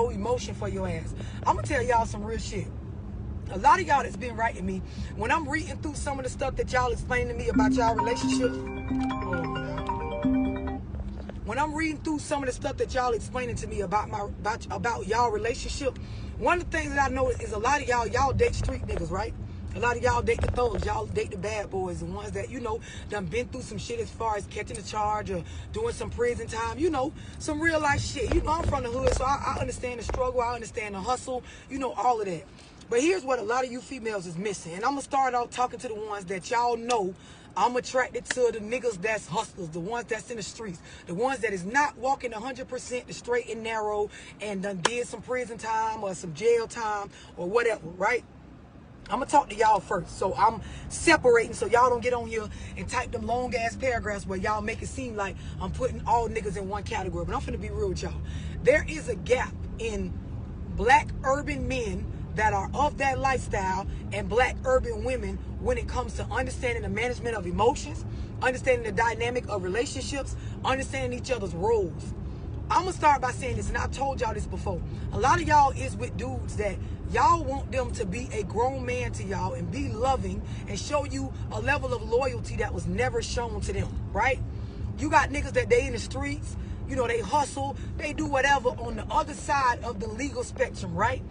no emotion for your ass. I'm gonna tell y'all some real shit. A lot of y'all that's been writing me, when I'm reading through some of the stuff that y'all explain to me about y'all relationships, when I'm reading through some of the stuff that y'all explaining to me about y'all relationship, one of the things that I know is a lot of y'all date street niggas, right? A lot of y'all date the thugs, y'all date the bad boys, the ones that, you know, done been through some shit as far as catching a charge or doing some prison time, you know, some real life shit. You know, I'm from the hood, so I understand the struggle, I understand the hustle, you know, all of that. But here's what a lot of you females is missing. And I'm going to start out talking to the ones that y'all know I'm attracted to, the niggas that's hustlers, the ones that's in the streets, the ones that is not walking 100% the straight and narrow and done did some prison time or some jail time or whatever, right? I'm going to talk to y'all first. So I'm separating so y'all don't get on here and type them long ass paragraphs where y'all make it seem like I'm putting all niggas in one category. But I'm finna be real with y'all. There is a gap in black urban men that are of that lifestyle and black urban women when it comes to understanding the management of emotions, understanding the dynamic of relationships, understanding each other's roles. I'm gonna start by saying this, and I've told y'all this before. A lot of y'all is with dudes that y'all want them to be a grown man to y'all and be loving and show you a level of loyalty that was never shown to them, right? You got niggas that they in the streets, you know, they hustle, they do whatever on the other side of the legal spectrum, right?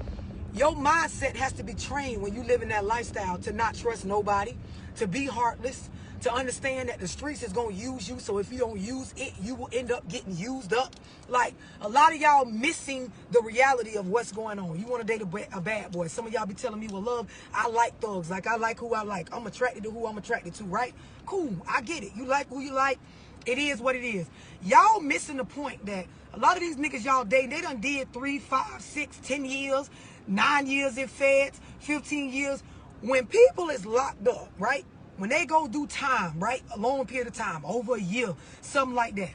Your mindset has to be trained when you live in that lifestyle to not trust nobody, to be heartless, to understand that the streets is going to use you. So if you don't use it, you will end up getting used up. Like, a lot of y'all missing the reality of what's going on. You want to date a bad boy. Some of y'all be telling me, well, love, I like thugs. Like, I like who I like. I'm attracted to who I'm attracted to, right? Cool. I get it. You like who you like. It is what it is. Y'all missing the point that a lot of these niggas y'all dating, they done did 3, 5, 6, 10 years, 9 years in feds, 15 years. When people is locked up, right? When they go do time, right? A long period of time, over a year, something like that.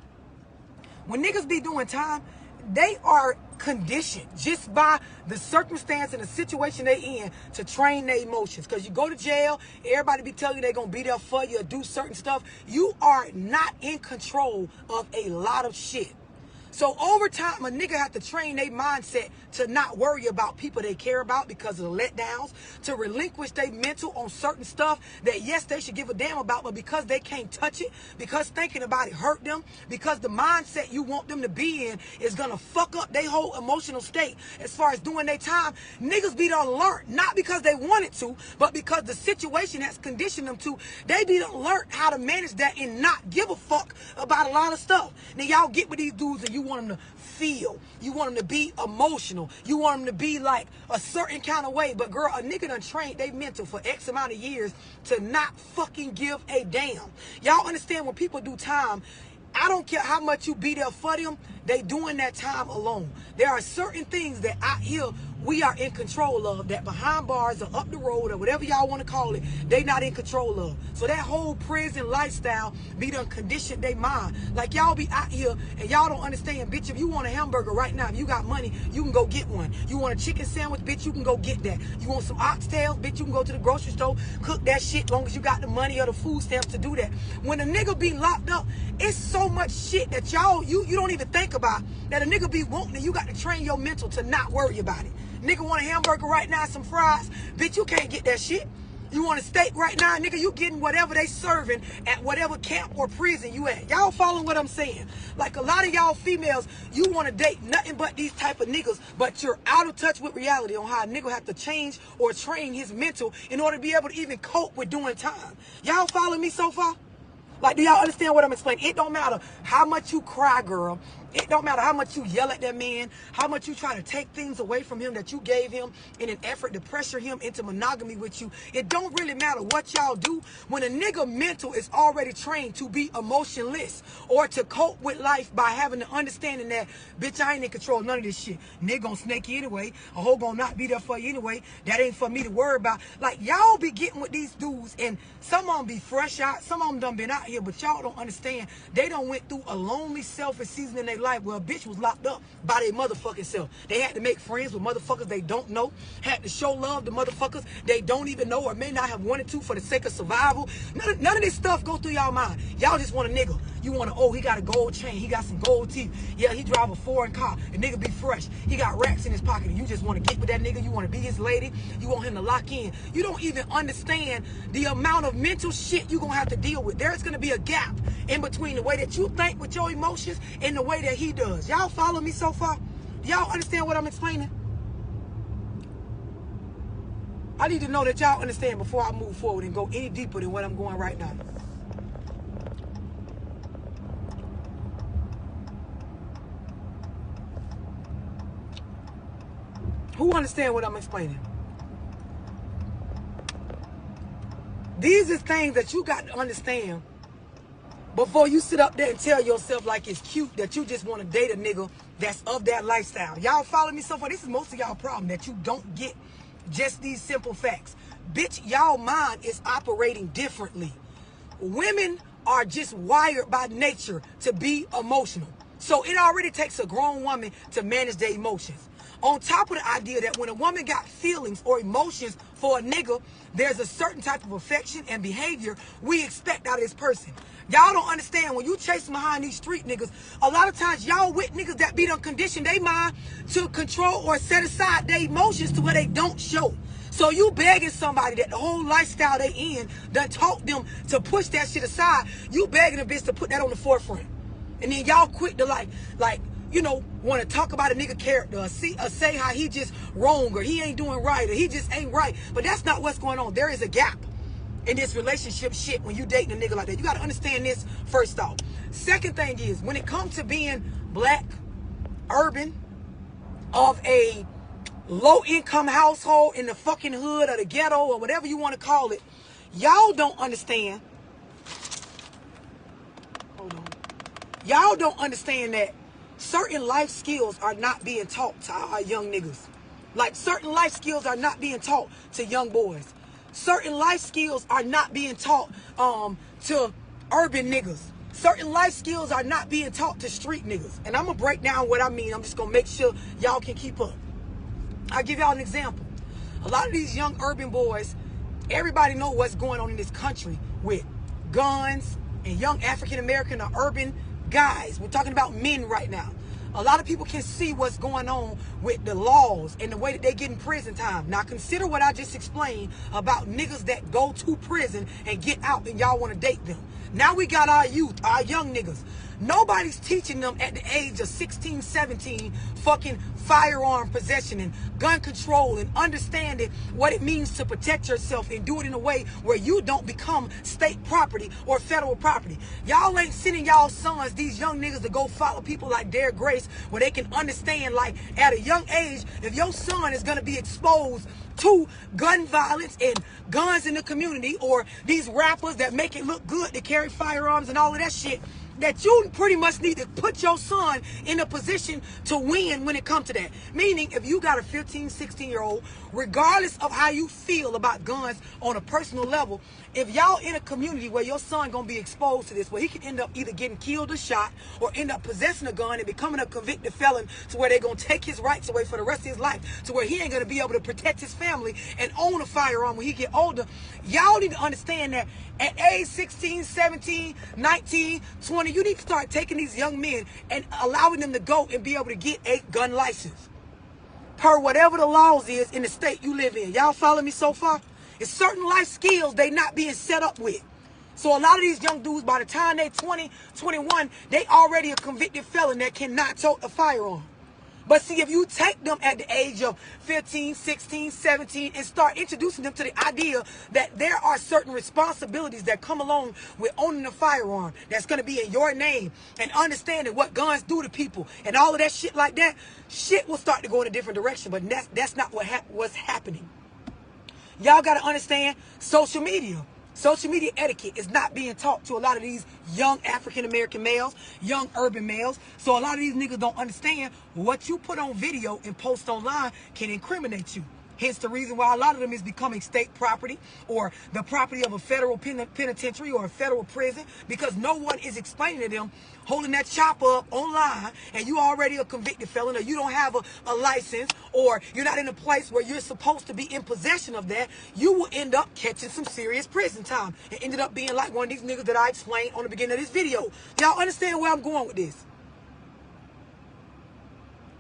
When niggas be doing time, they are conditioned just by the circumstance and the situation they in to train their emotions. Because you go to jail, everybody be telling you they're going to be there for you or do certain stuff. You are not in control of a lot of shit. So over time, a nigga have to train their mindset to not worry about people they care about because of the letdowns, to relinquish their mental on certain stuff that, yes, they should give a damn about, but because they can't touch it, because thinking about it hurt them, because the mindset you want them to be in is going to fuck up their whole emotional state as far as doing their time, niggas be done learn, not because they wanted to, but because the situation has conditioned them to, they be done learn how to manage that and not give a fuck about a lot of stuff. Now, y'all get with these dudes and you want them to feel. You want them to be emotional. You want them to be like a certain kind of way. But girl, a nigga done trained they mental for X amount of years to not fucking give a damn. Y'all understand when people do time, I don't care how much you be there for them, they doing that time alone. There are certain things that out here we are in control of that behind bars or up the road or whatever y'all want to call it, they not in control of. So that whole prison lifestyle be done conditioned they mind. Like y'all be out here and y'all don't understand, bitch, if you want a hamburger right now, if you got money, you can go get one. You want a chicken sandwich, bitch, you can go get that. You want some oxtails, bitch, you can go to the grocery store, cook that shit as long as you got the money or the food stamps to do that. When a nigga be locked up, it's so much shit that y'all, you don't even think about that a nigga be wanting, and you got to train your mental to not worry about it. Nigga want a hamburger right now, some fries, bitch, you can't get that shit. You want a steak right now, nigga, you getting whatever they serving at whatever camp or prison you at. Y'all following what I'm saying? Like a lot of y'all females, you want to date nothing but these type of niggas, but you're out of touch with reality on how a nigga have to change or train his mental in order to be able to even cope with doing time. Y'all following me so far? Like, do y'all understand what I'm explaining? It don't matter how much you cry, girl. It don't matter how much you yell at that man, how much you try to take things away from him that you gave him in an effort to pressure him into monogamy with you. It don't really matter what y'all do when a nigga mental is already trained to be emotionless or to cope with life by having the understanding that, bitch, I ain't in control of none of this shit. Nigga gonna snake you anyway. A hoe gonna not be there for you anyway. That ain't for me to worry about. Like, y'all be getting with these dudes and some of them be fresh out. Some of them done been out here, but y'all don't understand. They done went through a lonely, selfish season in their life where a bitch was locked up by their motherfucking self. They had to make friends with motherfuckers they don't know, had to show love to motherfuckers they don't even know or may not have wanted to for the sake of survival. None of this stuff go through y'all mind. Y'all just want a nigga. You want to, oh, he got a gold chain. He got some gold teeth. Yeah, he drive a foreign car. The nigga be fresh. He got racks in his pocket. And you just want to get with that nigga. You want to be his lady. You want him to lock in. You don't even understand the amount of mental shit you're going to have to deal with. There's going to be a gap in between the way that you think with your emotions and the way that he does. Y'all follow me so far? Y'all understand what I'm explaining? I need to know that y'all understand before I move forward and go any deeper than what I'm going right now. Who understand what I'm explaining? These are things that you got to understand before you sit up there and tell yourself like it's cute that you just want to date a nigga that's of that lifestyle. Y'all follow me so far? This is most of y'all problem, that you don't get just these simple facts. Bitch, y'all mind is operating differently. Women are just wired by nature to be emotional. So it already takes a grown woman to manage their emotions. On top of the idea that when a woman got feelings or emotions for a nigga, there's a certain type of affection and behavior we expect out of this person. Y'all don't understand, when you chasing behind these street niggas, a lot of times y'all with niggas that be done condition they mind to control or set aside their emotions to where they don't show. So you begging somebody that the whole lifestyle they in done taught them to push that shit aside. You begging a bitch to put that on the forefront. And then y'all quick to like, you know, want to talk about a nigga character or say how he just wrong or he ain't doing right or he just ain't right. But that's not what's going on. There is a gap in this relationship shit when you dating a nigga like that. You got to understand this first off. Second thing is, when it comes to being black, urban, of a low-income household in the fucking hood or the ghetto or whatever you want to call it, y'all don't understand. Hold on. Y'all don't understand that certain life skills are not being taught to our young niggas. Like, certain life skills are not being taught to young boys. Certain life skills are not being taught to urban niggas. Certain life skills are not being taught to street niggas. And I'm going to break down what I mean. I'm just going to make sure y'all can keep up. I'll give y'all an example. A lot of these young urban boys, everybody know what's going on in this country with guns and young African-American or urban guys. We're talking about men right now. A lot of people can see what's going on with the laws and the way that they get in prison time. Now consider what I just explained about niggas that go to prison and get out and y'all want to date them. Now we got our youth, our young niggas. Nobody's teaching them at the age of 16, 17 fucking firearm possession and gun control and understanding what it means to protect yourself and do it in a way where you don't become state property or federal property. Y'all ain't sending y'all sons, these young niggas, to go follow people like Derek Grace where they can understand, like, at a young age, if your son is going to be exposed to gun violence and guns in the community, or these rappers that make it look good to carry firearms and all of that shit, that you pretty much need to put your son in a position to win when it comes to that. Meaning, if you got a 15, 16-year-old, regardless of how you feel about guns on a personal level, if y'all in a community where your son gonna be exposed to this, where he can end up either getting killed or shot, or end up possessing a gun and becoming a convicted felon, to where they're gonna take his rights away for the rest of his life, to where he ain't gonna be able to protect his family and own a firearm when he get older, y'all need to understand that at age 16, 17, 19, 20, you need to start taking these young men and allowing them to go and be able to get a gun license per whatever the laws is in the state you live in. Y'all follow me so far? It's certain life skills they not being set up with. So a lot of these young dudes, by the time they 20, 21, they already a convicted felon that cannot tote a firearm. But see, if you take them at the age of 15, 16, 17 and start introducing them to the idea that there are certain responsibilities that come along with owning a firearm that's going to be in your name, and understanding what guns do to people and all of that shit like that, shit will start to go in a different direction. But that's not what's happening. Y'all got to understand social media. Social media etiquette is not being taught to a lot of these young African-American males, young urban males. So a lot of these niggas don't understand what you put on video and post online can incriminate you. Hence the reason why a lot of them is becoming state property or the property of a federal penitentiary or a federal prison, because no one is explaining to them, holding that chopper up online and you already a convicted felon, or you don't have a license, or you're not in a place where you're supposed to be in possession of that, you will end up catching some serious prison time. It ended up being like one of these niggas that I explained on the beginning of this video. Y'all understand where I'm going with this?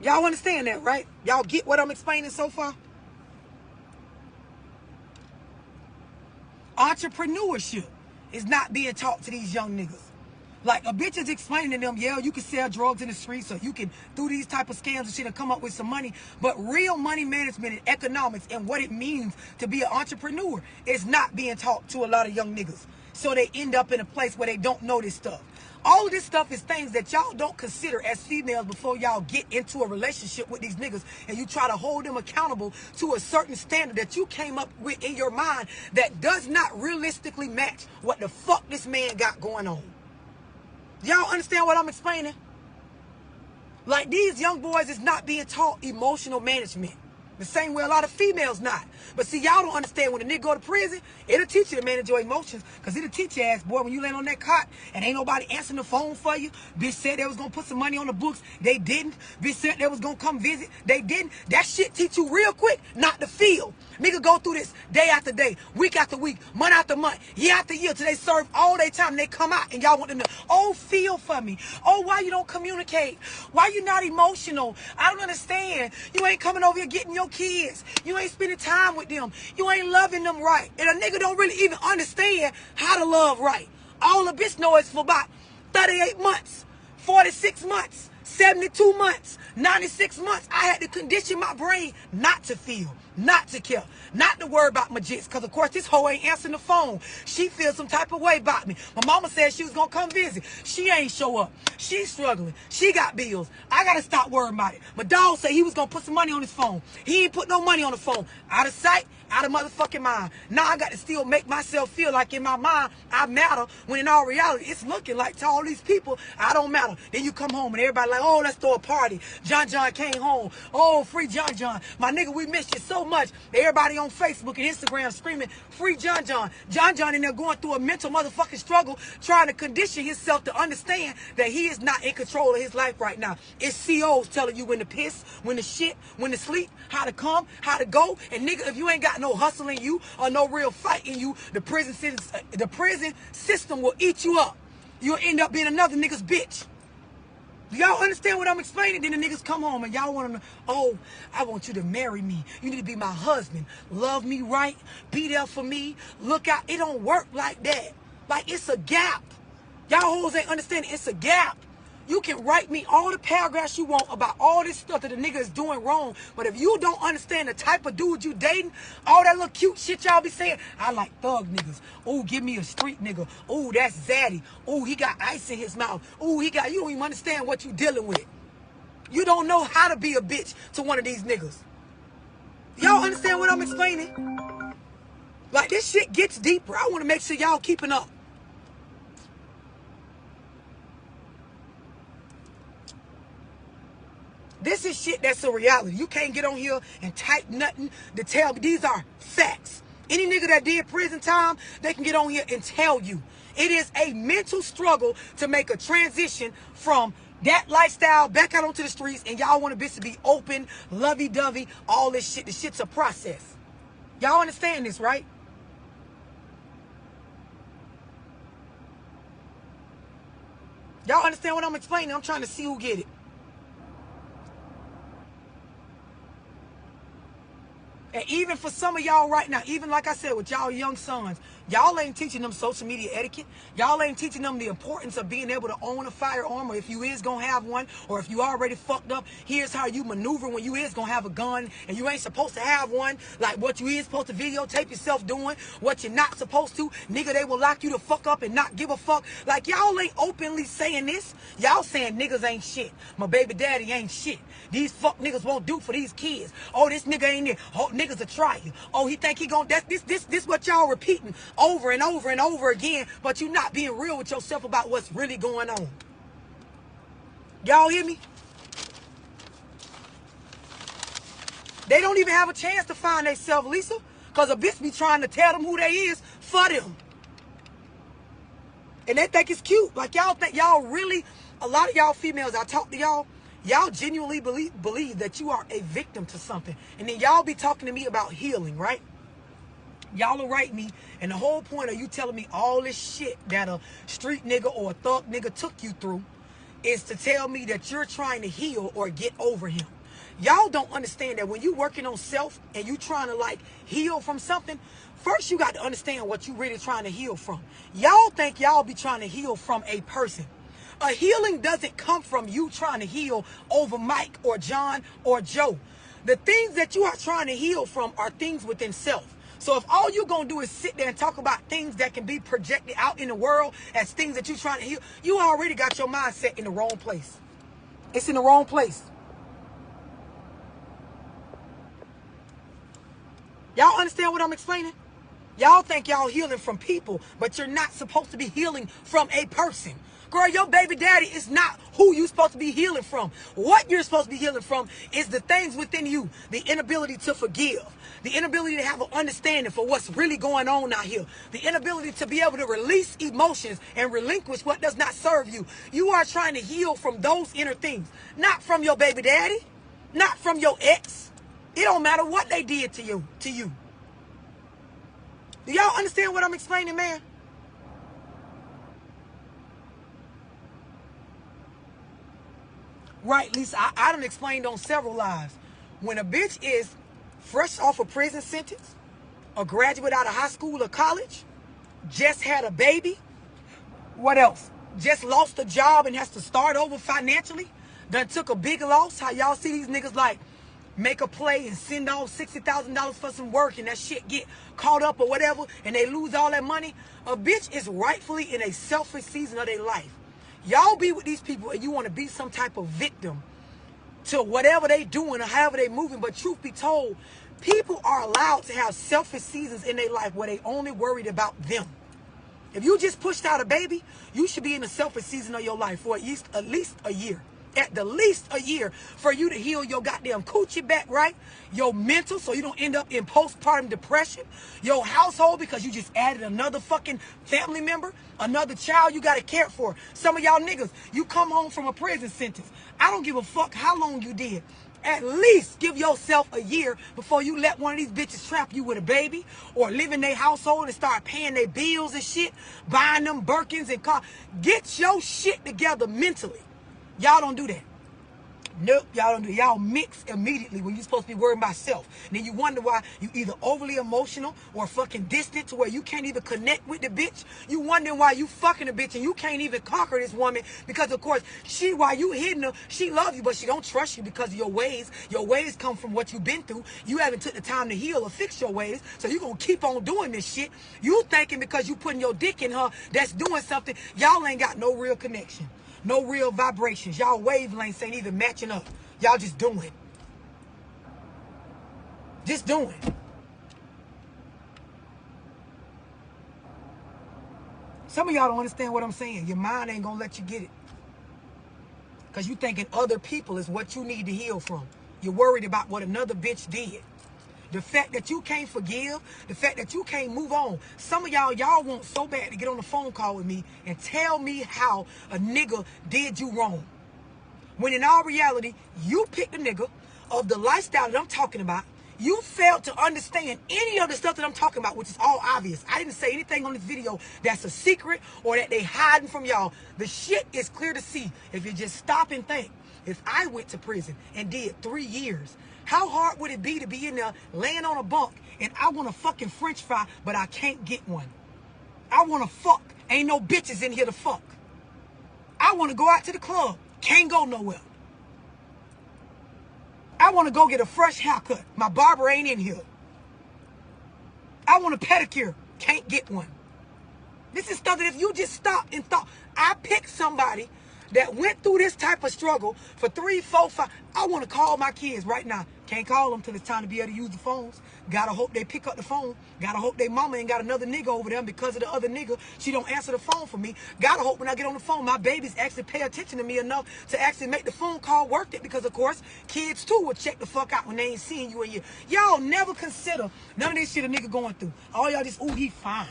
Y'all understand that, right? Y'all get what I'm explaining so far? Entrepreneurship is not being taught to these young niggas. Like, a bitch is explaining to them, yeah, you can sell drugs in the streets, or you can do these type of scams and shit and come up with some money. But real money management and economics and what it means to be an entrepreneur is not being taught to a lot of young niggas. So they end up in a place where they don't know this stuff. All of this stuff is things that y'all don't consider as females before y'all get into a relationship with these niggas, and you try to hold them accountable to a certain standard that you came up with in your mind that does not realistically match what the fuck this man got going on. Y'all understand what I'm explaining? Like, these young boys is not being taught emotional management. The same way a lot of females not. But see, y'all don't understand, when a nigga go to prison, it'll teach you to manage your emotions. Because it'll teach your ass, boy, when you land on that cot and ain't nobody answering the phone for you. Bitch said they was going to put some money on the books. They didn't. Bitch said they was going to come visit. They didn't. That shit teach you real quick not to feel. Nigga go through this day after day, week after week, month after month, year after year, till they serve all their time and they come out and y'all want them to, oh, feel for me. Oh, why you don't communicate? Why you not emotional? I don't understand. You ain't coming over here getting your kids. You ain't spending time with them. You ain't loving them right. And a nigga don't really even understand how to love right. All the bitch know is for about 38 months, 46 months, 72 months, 96 months. I had to condition my brain not to feel, not to care, not to worry about my jits. Because, of course, this hoe ain't answering the phone. She feels some type of way about me. My mama said she was going to come visit. She ain't show up. She's struggling. She got bills. I got to stop worrying about it. My dog said he was going to put some money on his phone. He ain't put no money on the phone. Out of sight, out of motherfucking mind. Now I got to still make myself feel like in my mind I matter, when in all reality it's looking like to all these people I don't matter. Then you come home and everybody like, oh, let's throw a party. John came home. Oh, free John. My nigga, we missed you so much. Everybody on Facebook and Instagram screaming, free John. John in there going through a mental motherfucking struggle, trying to condition himself to understand that he is not in control of his life right now. It's COs telling you when to piss, when to shit, when to sleep, how to come, how to go. And nigga, if you ain't got no hustle in you or no real fight in you, the prison system will eat you up. You'll end up being another nigga's bitch. Do y'all understand what I'm explaining? Then the niggas come home and y'all want them to, oh, I want you to marry me. You need to be my husband. Love me right. Be there for me. Look out. It don't work like that. Like, it's a gap. Y'all hoes ain't understanding it's a gap. You can write me all the paragraphs you want about all this stuff that the nigga is doing wrong. But if you don't understand the type of dude you dating, all that little cute shit y'all be saying, I like thug niggas. Oh, give me a street nigga. Oh, that's zaddy. Oh, he got ice in his mouth. Oh, you don't even understand what you dealing with. You don't know how to be a bitch to one of these niggas. Y'all understand what I'm explaining? Like, this shit gets deeper. I want to make sure y'all keeping up. This is shit that's a reality. You can't get on here and type nothing to tell me. These are facts. Any nigga that did prison time, they can get on here and tell you. It is a mental struggle to make a transition from that lifestyle back out onto the streets, and y'all want a bitch to be open, lovey-dovey, all this shit. The shit's a process. Y'all understand this, right? Y'all understand what I'm explaining? I'm trying to see who get it. And even for some of y'all right now, even like I said, with y'all young sons, y'all ain't teaching them social media etiquette. Y'all ain't teaching them the importance of being able to own a firearm, or if you is going to have one, or if you already fucked up, here's how you maneuver when you is going to have a gun and you ain't supposed to have one. Like what you is supposed to videotape yourself doing, what you're not supposed to. Nigga, they will lock you the fuck up and not give a fuck. Like, y'all ain't openly saying this. Y'all saying niggas ain't shit. My baby daddy ain't shit. These fuck niggas won't do for these kids. Oh, this nigga ain't there. Oh, niggas a try you. Oh, he think he gon' this what y'all repeating over and over and over again, but you not being real with yourself about what's really going on. Y'all hear me? They don't even have a chance to find themselves, Lisa. Because a bitch be trying to tell them who they is for them. And they think it's cute. Like, y'all think y'all really, a lot of y'all females, I talk to y'all, y'all genuinely believe that you are a victim to something. And then y'all be talking to me about healing, right? Y'all will write me, and the whole point of you telling me all this shit that a street nigga or a thug nigga took you through is to tell me that you're trying to heal or get over him. Y'all don't understand that when you working on self and you trying to like heal from something, first you got to understand what you really trying to heal from. Y'all think y'all be trying to heal from a person. A healing doesn't come from you trying to heal over Mike or John or Joe. The things that you are trying to heal from are things within self. So if all you're going to do is sit there and talk about things that can be projected out in the world as things that you're trying to heal, you already got your mindset in the wrong place. It's in the wrong place. Y'all understand what I'm explaining? Y'all think y'all healing from people, but you're not supposed to be healing from a person. Girl, your baby daddy is not who you're supposed to be healing from. What you're supposed to be healing from is the things within you. The inability to forgive. The inability to have an understanding for what's really going on out here. The inability to be able to release emotions and relinquish what does not serve you. You are trying to heal from those inner things. Not from your baby daddy. Not from your ex. It don't matter what they did to you. Do y'all understand what I'm explaining, man? Right, Lisa, I done explained on several lives. When a bitch is fresh off a prison sentence, a graduate out of high school or college, just had a baby, what else? Just lost a job and has to start over financially, done took a big loss. How y'all see these niggas like make a play and send off $60,000 for some work and that shit get caught up or whatever and they lose all that money? A bitch is rightfully in a selfish season of their life. Y'all be with these people and you want to be some type of victim to whatever they doing or however they moving. But truth be told, people are allowed to have selfish seasons in their life where they only worried about them. If you just pushed out a baby, you should be in a selfish season of your life for at least a year. At the least a year for you to heal your goddamn coochie back, right? Your mental, so you don't end up in postpartum depression. Your household, because you just added another fucking family member, another child you got to care for. Some of y'all niggas, you come home from a prison sentence. I don't give a fuck how long you did. At least give yourself a year before you let one of these bitches trap you with a baby or live in their household and start paying their bills and shit, buying them Birkins and cars. Get your shit together mentally. Y'all don't do that. Nope, y'all don't do it. Y'all mix immediately when you're supposed to be worrying about self. And then you wonder why you either overly emotional or fucking distant to where you can't even connect with the bitch. You wondering why you fucking a bitch and you can't even conquer this woman because, of course, while you hitting her, she love you, but she don't trust you because of your ways. Your ways come from what you've been through. You haven't took the time to heal or fix your ways, so you're going to keep on doing this shit. You thinking because you putting your dick in her that's doing something, y'all ain't got no real connection. No real vibrations. Y'all wavelengths ain't even matching up. Y'all just doing. Just doing. Some of y'all don't understand what I'm saying. Your mind ain't gonna let you get it. Because you thinking other people is what you need to heal from. You're worried about what another bitch did. The fact that you can't forgive, the fact that you can't move on. Some of y'all want so bad to get on the phone call with me and tell me how a nigga did you wrong. When in all reality, you picked a nigga of the lifestyle that I'm talking about. You failed to understand any of the stuff that I'm talking about, which is all obvious. I didn't say anything on this video that's a secret or that they hiding from y'all. The shit is clear to see if you just stop and think. If I went to prison and did 3 years, how hard would it be to be in there laying on a bunk and I want a fucking french fry, but I can't get one? I want to fuck. Ain't no bitches in here to fuck. I want to go out to the club. Can't go nowhere. I want to go get a fresh haircut. My barber ain't in here. I want a pedicure. Can't get one. This is stuff that if you just stopped and thought, I picked somebody that went through this type of struggle for 3, 4, 5. I want to call my kids right now. Can't call them till it's time to be able to use the phones. Gotta hope they pick up the phone. Gotta hope they mama ain't got another nigga over there, because of the other nigga, she don't answer the phone for me. Gotta hope when I get on the phone, my babies actually pay attention to me enough to actually make the phone call worth it, because of course, kids too will check the fuck out when they ain't seeing you and y'all never consider none of this shit a nigga going through. All y'all just, ooh, he fine.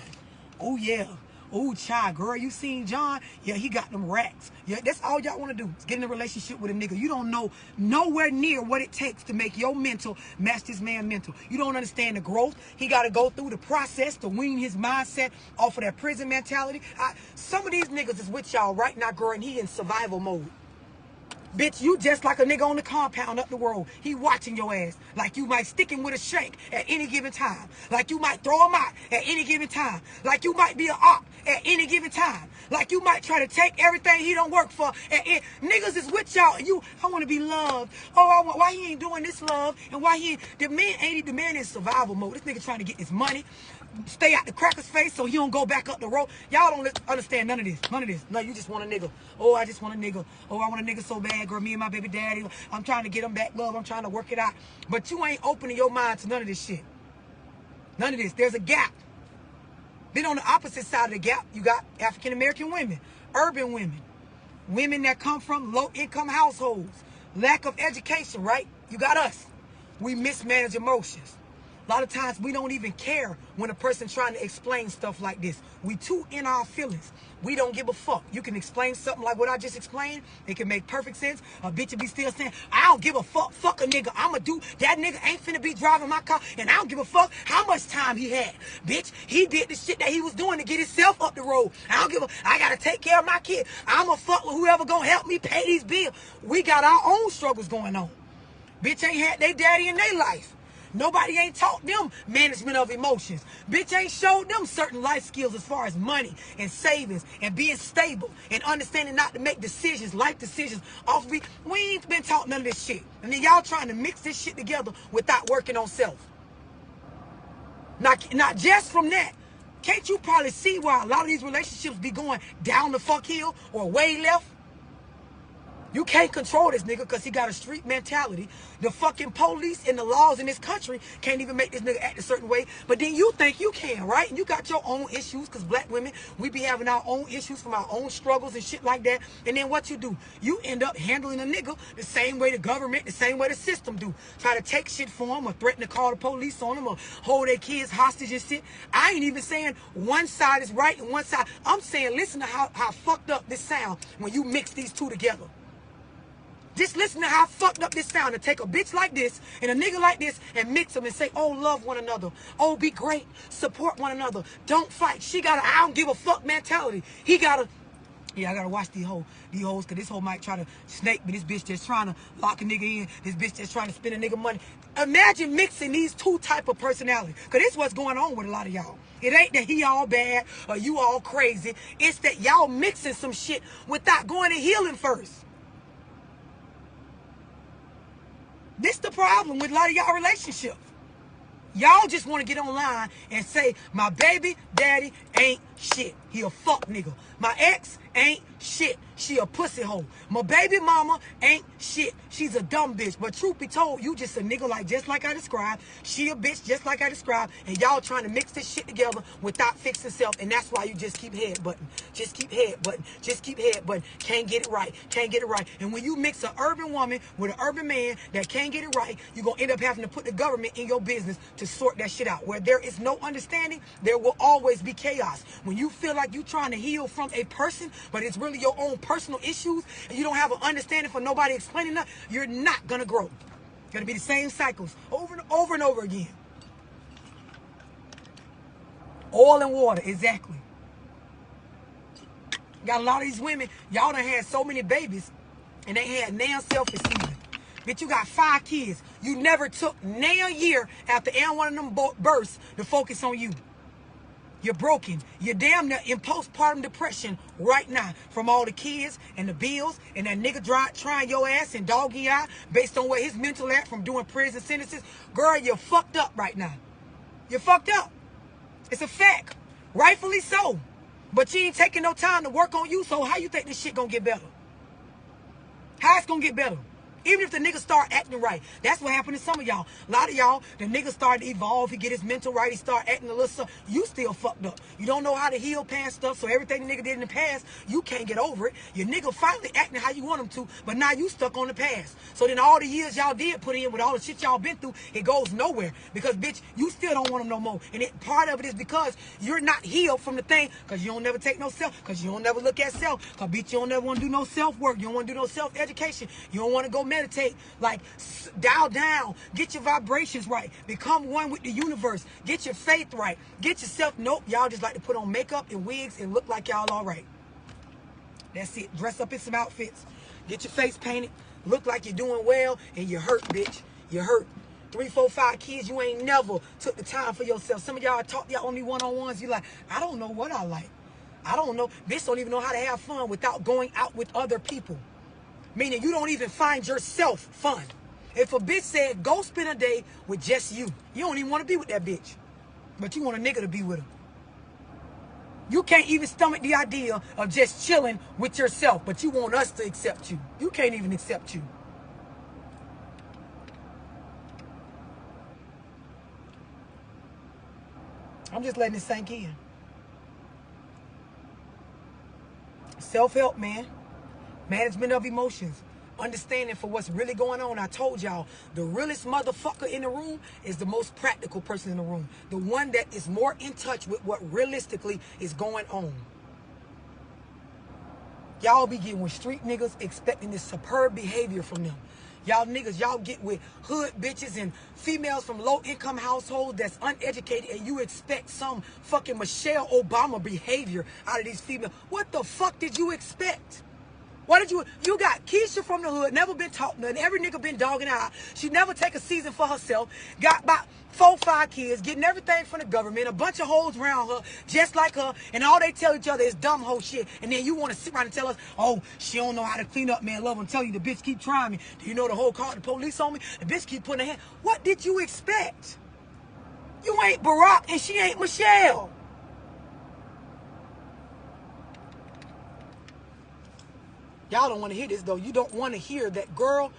Oh yeah. Oh, child, girl, you seen John? Yeah, he got them racks. Yeah, that's all y'all want to do is get in a relationship with a nigga. You don't know nowhere near what it takes to make your mental match this man mental. You don't understand the growth. He got to go through the process to wean his mindset off of that prison mentality. Some of these niggas is with y'all right now, girl, and he in survival mode. Bitch, you just like a nigga on the compound up the road. He watching your ass. Like you might stick him with a shank at any given time. Like you might throw him out at any given time. Like you might be an op at any given time. Like you might try to take everything he don't work for. Niggas is with y'all. And I want to be loved. Oh, why he ain't doing this, love? And why he ain't, the man in survival mode. This nigga trying to get his money. Stay out the cracker's face so he don't go back up the road. Y'all don't understand none of this. None of this. No, you just want a nigga. Oh, I just want a nigga. Oh, I want a nigga so bad, girl. Me and my baby daddy. I'm trying to get him back, love. I'm trying to work it out. But you ain't opening your mind to none of this shit. None of this. There's a gap. Then on the opposite side of the gap, you got African American women, urban women, women that come from low income households, lack of education, right? You got us. We mismanage emotions. A lot of times we don't even care when a person's trying to explain stuff like this. We too in our feelings. We don't give a fuck. You can explain something like what I just explained. It can make perfect sense. A bitch will be still saying, I don't give a fuck. Fuck a nigga. I'ma do. That nigga ain't finna be driving my car. And I don't give a fuck how much time he had. Bitch, he did the shit that he was doing to get himself up the road. I don't give a. I gotta take care of my kid. I'ma fuck with whoever gonna help me pay these bills. We got our own struggles going on. Bitch ain't had their daddy in their life. Nobody ain't taught them management of emotions. Bitch ain't showed them certain life skills as far as money and savings and being stable and understanding not to make decisions, life decisions off of it. We ain't been taught none of this shit. And then y'all trying to mix this shit together without working on self. Not just from that. Can't you probably see why a lot of these relationships be going down the fuck hill or way left? You can't control this nigga because he got a street mentality. The fucking police and the laws in this country can't even make this nigga act a certain way. But then you think you can, right? And you got your own issues because black women, we be having our own issues from our own struggles and shit like that. And then what you do? You end up handling a nigga the same way the government, the same way the system do. Try to take shit for him or threaten to call the police on him or hold their kids hostage and shit. I ain't even saying one side is right and one side. I'm saying listen to how fucked up this sound when you mix these two together. Just listen to how fucked up this sound to take a bitch like this and a nigga like this and mix them and say, oh, love one another. Oh, be great. Support one another. Don't fight. She got a I don't give a fuck mentality. He got a, yeah, I got to watch these hoes because this hoe might try to snake me. This bitch just trying to lock a nigga in. This bitch just trying to spend a nigga money. Imagine mixing these two type of personalities because this is what's going on with a lot of y'all. It ain't that he all bad or you all crazy. It's that y'all mixing some shit without going and healing first. This the problem with a lot of y'all relationships. Y'all just want to get online and say, my baby daddy ain't shit. He a fuck nigga. My ex ain't shit. She a pussy hoe. My baby mama ain't shit. She's a dumb bitch. But truth be told, you just a nigga just like I described. She a bitch just like I described. And y'all trying to mix this shit together without fixing self. And that's why you just keep headbutting. Just keep headbutting. Just keep headbutting. Can't get it right. Can't get it right. And when you mix an urban woman with an urban man that can't get it right, you're going to end up having to put the government in your business to sort that shit out. Where there is no understanding, there will always be chaos. When you feel like you're trying to heal from a person, but it's really your own personal issues, and you don't have an understanding for nobody explaining that, you're not going to grow. Going to be the same cycles over and over and over again. Oil and water, exactly. Got a lot of these women, y'all done had so many babies, and they had now self-esteem. Bitch, you got 5 kids. You never took now a year after any one of them births to focus on you. You're broken. You're damn near in postpartum depression right now from all the kids and the bills and that nigga trying your ass and dogging you out based on where his mental at from doing prison sentences. Girl, you're fucked up right now. You're fucked up. It's a fact. Rightfully so. But you ain't taking no time to work on you, so how you think this shit gonna get better? How it's gonna get better? Even if the nigga start acting right. That's what happened to some of y'all. A lot of y'all, the nigga started to evolve. He get his mental right. He start acting a little stuff. You still fucked up. You don't know how to heal past stuff. So everything the nigga did in the past, you can't get over it. Your nigga finally acting how you want him to. But now you stuck on the past. So then all the years y'all did put in with all the shit y'all been through, it goes nowhere. Because, bitch, you still don't want him no more. And part of it is because you're not healed from the thing. Because you don't never take no self. Because you don't never look at self. Because, bitch, you don't never want to do no self-work. You don't want to do no self-education. You don't want to go meditate. Like, dial down. Get your vibrations right. Become one with the universe. Get your faith right. Get yourself. Nope. Y'all just like to put on makeup and wigs and look like y'all all right. That's it. Dress up in some outfits. Get your face painted. Look like you're doing well. And you're hurt, bitch. You're hurt. 3, 4, 5 kids. You ain't never took the time for yourself. Some of y'all talk y'all only one-on-ones. You like, I don't know what I like. I don't know. Bitch don't even know how to have fun without going out with other people. Meaning you don't even find yourself fun. If a bitch said, go spend a day with just you, you don't even want to be with that bitch. But you want a nigga to be with her. You can't even stomach the idea of just chilling with yourself, but you want us to accept you. You can't even accept you. I'm just letting it sink in. Self-help, man. Management of emotions. Understanding for what's really going on. I told y'all, the realest motherfucker in the room is the most practical person in the room. The one that is more in touch with what realistically is going on. Y'all be getting with street niggas expecting this superb behavior from them. Y'all niggas, y'all get with hood bitches and females from low-income households that's uneducated, and you expect some fucking Michelle Obama behavior out of these females. What the fuck did you expect? What did you got Keisha from the hood, never been taught nothing. Every nigga been dogging out. She never take a season for herself. Got about 4, 5 kids, getting everything from the government. A bunch of hoes around her, just like her. And all they tell each other is dumb hoe shit. And then you want to sit around and tell us, oh, she don't know how to clean up, man. Love, I'm telling you, the bitch keep trying me. Do you know the whole called the police on me? The bitch keep putting her hand. What did you expect? You ain't Barack and she ain't Michelle. Y'all don't want to hear this, though. You don't want to hear that, girl,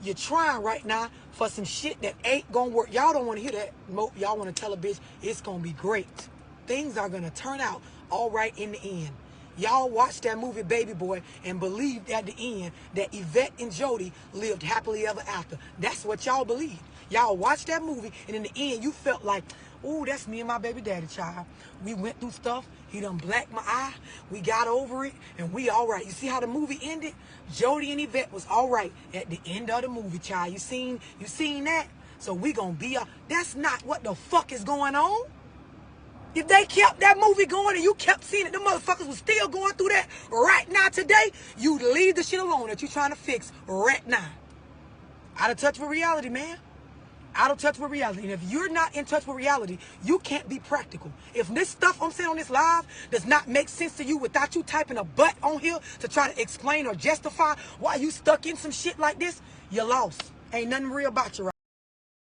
you're trying right now for some shit that ain't going to work. Y'all don't want to hear that. Y'all want to tell a bitch it's going to be great. Things are going to turn out all right in the end. Y'all watched that movie Baby Boy and believed at the end that Yvette and Jody lived happily ever after. That's what y'all believed. Y'all watched that movie, and in the end, you felt like, ooh, that's me and my baby daddy, child. We went through stuff. He done blacked my eye. We got over it, and we all right. You see how the movie ended? Jody and Yvette was all right at the end of the movie, child. You seen that? So we gonna be that's not what the fuck is going on. If they kept that movie going and you kept seeing it, the motherfuckers was still going through that right now today, you'd leave the shit alone that you trying to fix right now. Out of touch with reality, man. Out of touch with reality. And if you're not in touch with reality, you can't be practical. If this stuff I'm saying on this live does not make sense to you without you typing a butt on here to try to explain or justify why you stuck in some shit like this, you're lost. Ain't nothing real about you right